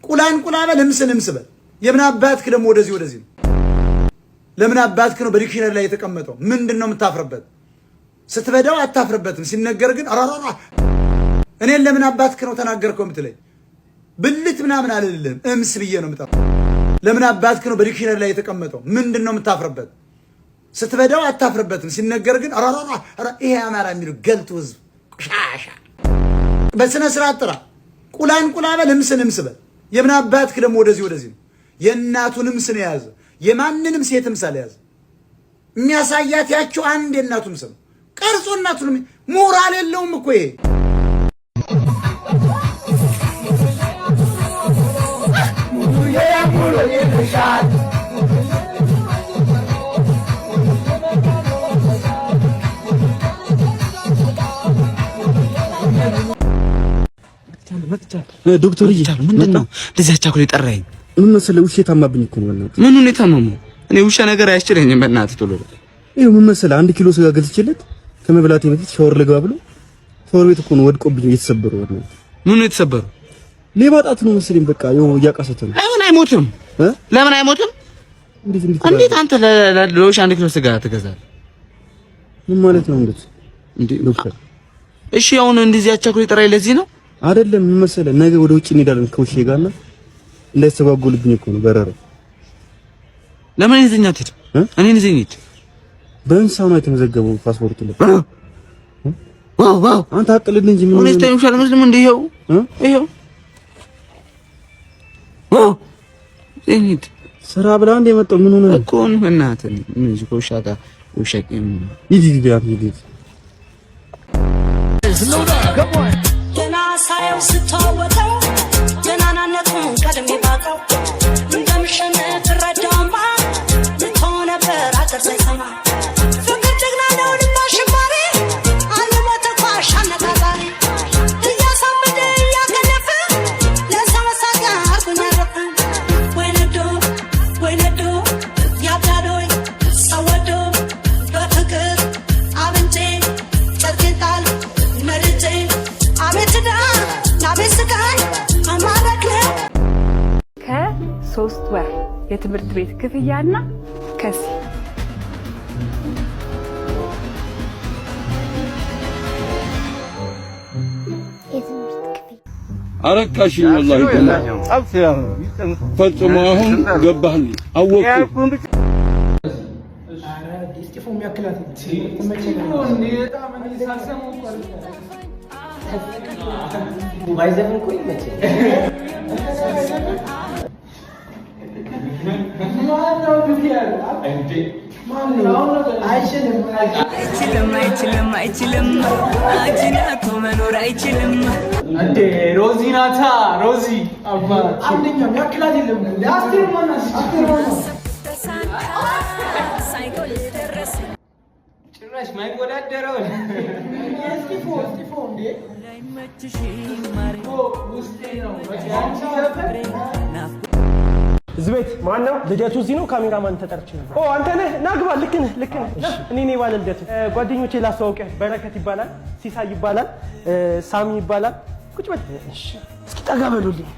ቁላን ቁላበ ለምስ በል የምን አባትክ ደግሞ ወደዚህ ለምን አባትክ ነው በዲክሽነሪ ላይ የተቀመጠው? ምንድነው የምታፍርበት? ስትበዳው አታፍርበትም፣ ሲነገር ግን አራራራ እኔን ለምን አባትክ ነው ተናገርከው የምትለኝ? ብልት ምናምን አልልህም፣ እምስ ብዬ ነው የምጠራው። ለምን አባትክ ነው በዲክሽነሪ ላይ የተቀመጠው? ምንድነው የምታፍርበት? ስትበዳው አታፍርበትም፣ ሲነገር ግን አራራራ ይሄ አማራ የሚለው ገልቱ ህዝብ ቆሻሻ። በስነ ስርዓት ጥራ። ቁላን ቁላበ ለምስ በል የምን አባትክ ደግሞ ወደዚህ የእናቱንም ስም የያዘ የማንንም ሴትም ሳልያዘ የሚያሳያት ያቸው አንድ የእናቱም ስም ቀርጾ እናቱንም ሞራል የለውም እኮ ይሄ። ዶክተር ይቻላል ምንድነው ለዚህ አቻኩል የጠራኝ? ምን መሰለህ ውሻ ታማብኝ እኮ ነው። በእናትህ ምን ሁኔታ ነው? እኔ ውሻ ነገር አያስችለኝም። በእናትህ ቶሎ ይኸው ምን መሰለህ 1 ኪሎ ስጋ ገዝቼለት ከመብላቴ በፊት ሻወር ልግባ ብሎ ሻወር ቤት እኮ ነው ወድቆብኝ የተሰበረው። በእናትህ ምን የተሰበረው? ሌባ ጣት ነው መሰለኝ። በቃ ይኸው እያቃሰተ ነው። ለምን አይሞትም? ለምን አይሞትም? እንዴት አንተ ለውሻ 1 ኪሎ ስጋ ትገዛለህ? ምን ማለት ነው እንዴ ዶክተር? እሺ አሁን እንደዚህ አቻኩል የጠራኝ ለዚህ ነው አይደለም? ምን መሰለህ ነገ ወደ ውጭ እንሄዳለን ከውሻዬ ጋርና እንዳይሰባጎልብኝ እኮ ነው በረረ። ለምን ይዘኛ ትሄድ? እኔን ይዘኝ ሂድ። በእንስሳው ነው የተመዘገበው ፓስፖርቱ ላይ። ዋው አንተ አቅልልኝ እንጂ ምን ነው ተይምሻል መስለም እንደ ይሄው ሂድ ስራ ብላ እንደ የመጣው ምን ሆነ እኮ ነው እናትህ ምን እዚህ ከውሻ ጋር ውሻ ሂድ ገና ሳየው ስተዋወቀው ገናናነቱን ቀድሜ ባቀው እንደምሸነፍ ረዳውማ ልትሆን ነበር አገር ሳይሰማ ፍቅር ጀግና ነው ልናሽማሪ አለመተኳሽ አነጋጋሪ እያሳመደ እያገነፈ ለሰው መሳቂያ አርጎኝ አረፈ። ወይ ነዶ ያብዳዶይ ሰው ወዶ በፍቅር አብንጬ ጨርቄን ጣል መርጬ አቤት ዳ ናቤት ስቃይ አማረክ ነው። ከ3 ወር የትምህርት ቤት ክፍያና ከዚህ አረካሽ ወላሂ ፈጽሞ አሁን ገባህልኝ አወቅኩ። ባይዘን ቆይ መቼ ማነው ዱፊያል እንዴ ማነው አይችልም አጂናቶ መኖር አይችልም እንዴ ሮዚ ናታ ሮዚ አባ አንደኛ ያክላት የለም ለአስቴር ማናስ ሳይኮል ደረሰ ጭራሽ ማይወዳደረው እስኪፎ እንዴ ላይመችሽ ማርኮ ውስጤ ነው እዚህ ቤት ማን ነው? ልደቱ እዚህ ነው። ካሜራማን ተጠርቼ ነበር። ኦ አንተ ነህ? ና ግባ። ልክ ነህ። እኔ ነኝ ባለ ልደቱ። ጓደኞቼ ላስተዋውቅህ። በረከት ይባላል፣ ሲሳይ ይባላል፣ ሳሚ ይባላል። ቁጭ በል። እሺ እስኪ ጠጋ በሉልኝ።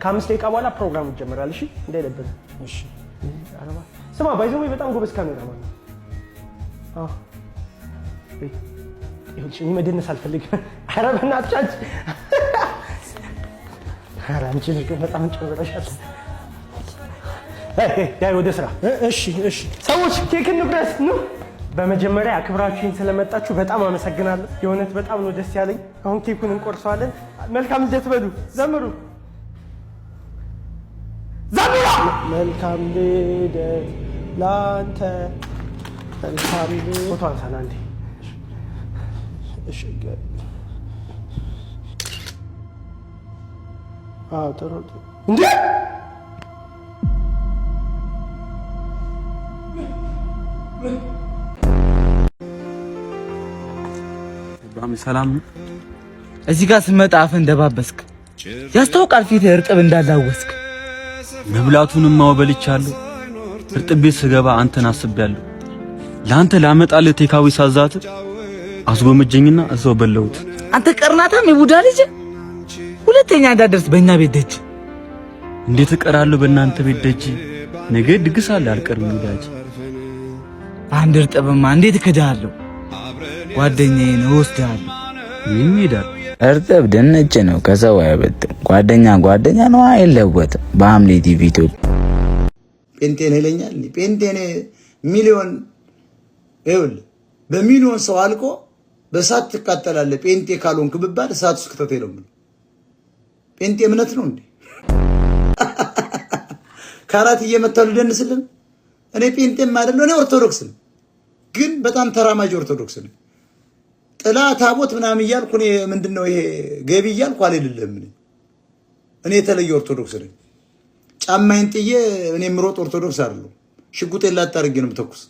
ከ5 ደቂቃ በኋላ ፕሮግራም ይጀምራል። እሺ እንዳይለበስ። እሺ አረባ ስማ፣ ባይዘው በጣም ጎበዝ ካሜራማን ነው። አዎ ይኸውልሽ እኔ መደነስ አልፈልግም። ኧረ በእናትሽ ኧረ አንቺ በጣም ጨምረሻል። ዳይ ወደ ስራ። እሺ ሰዎች ኬክ እንቁረስ ነው። በመጀመሪያ አክብራችሁኝ ስለመጣችሁ በጣም አመሰግናለሁ። የእውነት በጣም ነው ደስ ያለኝ። አሁን ኬኩን እንቆርሰዋለን። መልካም ልደት በሉ። ዘምሩ። መልካም ልደት ላንተ። መልካም ልደት። ፎቶ አንሳና እንዴ። እሺ ጥሩ እንዴ ሰላም እዚህ ጋር ስመጣ አፈ እንደባበስክ ያስታውቃል። ፊት እርጥብ እንዳላወስክ መብላቱንም ማወበልቻለሁ። እርጥብ ቤት ስገባ አንተን አስቤያለሁ። ለአንተ ላመጣልህ ቴካዊ ሳዛት አስጎመጀኝና እዛው በለውት። አንተ ቀርናታም የቡዳ ልጅ ሁለተኛ እንዳደርስ በእኛ ቤት ደጅ። እንዴት እቀራለሁ በእናንተ ቤት ደጅ? ነገ ድግስ አለ አልቀርም ይላጅ። አንድ እርጥብማ እንዴት እከዳለሁ? ጓደኛዬን እወስዳለሁ። ምን ይላል? እርጥብ ድንች ነው ከሰው አይበልጥም። ጓደኛ ነው አይለወጥም። በሐምሌ ቲቪ ኢትዮጵያ ጴንጤን ይለኛል። ጴንጤን ሚሊዮን ይኸውልህ በሚሊዮን ሰው አልቆ በእሳት ትቃጠላለህ ጴንጤ ካልሆንክ ብባል እሳት ውስጥ ከተተኝ ነው የምልህ። ጴንጤ እምነት ነው እንዴ? ካራት እየመታሉ ልደንስልን? እኔ ጴንጤም አይደለሁ፣ እኔ ኦርቶዶክስ ነኝ፣ ግን በጣም ተራማጅ ኦርቶዶክስ ነኝ። ጥላ ታቦት ምናምን እያልኩ እኔ ምንድነው ይሄ ገቢ እያልኩ አልልልህም። እኔ የተለየ ኦርቶዶክስ ነኝ። ጫማዬን ጥዬ እኔ የምሮጥ ኦርቶዶክስ አይደለሁ። ሽጉጤን ላጥ አድርጌ ነው የምተኩስ።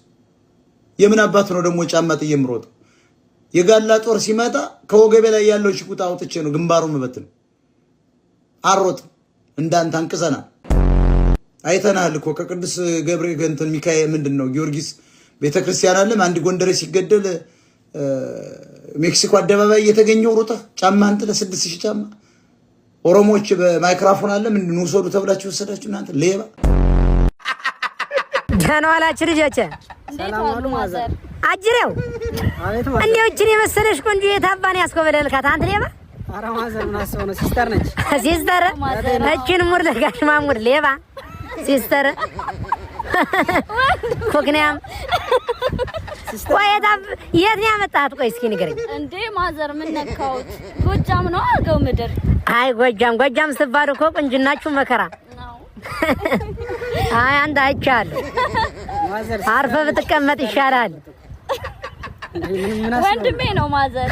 የምን አባት ነው ደግሞ ጫማ ጥዬ የምሮጥ? የጋላ ጦር ሲመጣ ከወገቤ ላይ ያለው ሽጉጥ አውጥቼ ነው ግንባሩን መበትን። አሮጥም እንዳንተ አንቅዘናል። አይተናል እኮ ከቅዱስ ገብርኤል እንትን ሚካኤል ምንድነው ጊዮርጊስ ቤተክርስቲያን አለም አንድ ጎንደሬ ሲገደል ሜክሲኮ አደባባይ እየተገኘው ሩጠህ ጫማህን ጥለህ 6000 ጫማ ኦሮሞዎች በማይክሮፎን አለ ምን ወሰዱ ተብላችሁ ወሰዳችሁ እናንተ ሌባ። ደህና ዋላችሁ ልጆቼ። ሰላም ዋሉ ማዘር። አጅሬው እንዴው እጅን የመሰለሽ ቆንጆ የታባን ያስኮበለልካት አንተ ሌባ። ኧረ ማዘር ምን አስበው ነው? ሲስተር ነች። ሲስተር እቺን ሙር ለጋሽ ማሙር ሌባ ሲስተር ኮክኒያም ቆይ የት ነው ያመጣት? ቆይ እስኪ ንገረኝ። እንዴ ማዘር ምን ነካውት? ጎጃም ነው አገው ምድር። አይ ጎጃም ስትባሉ እኮ ቁንጅናችሁ መከራ ነው። አይ አንተ አይቻለሁ። አርፈ ብትቀመጥ ይሻላል። ወንድሜ ነው ማዘር።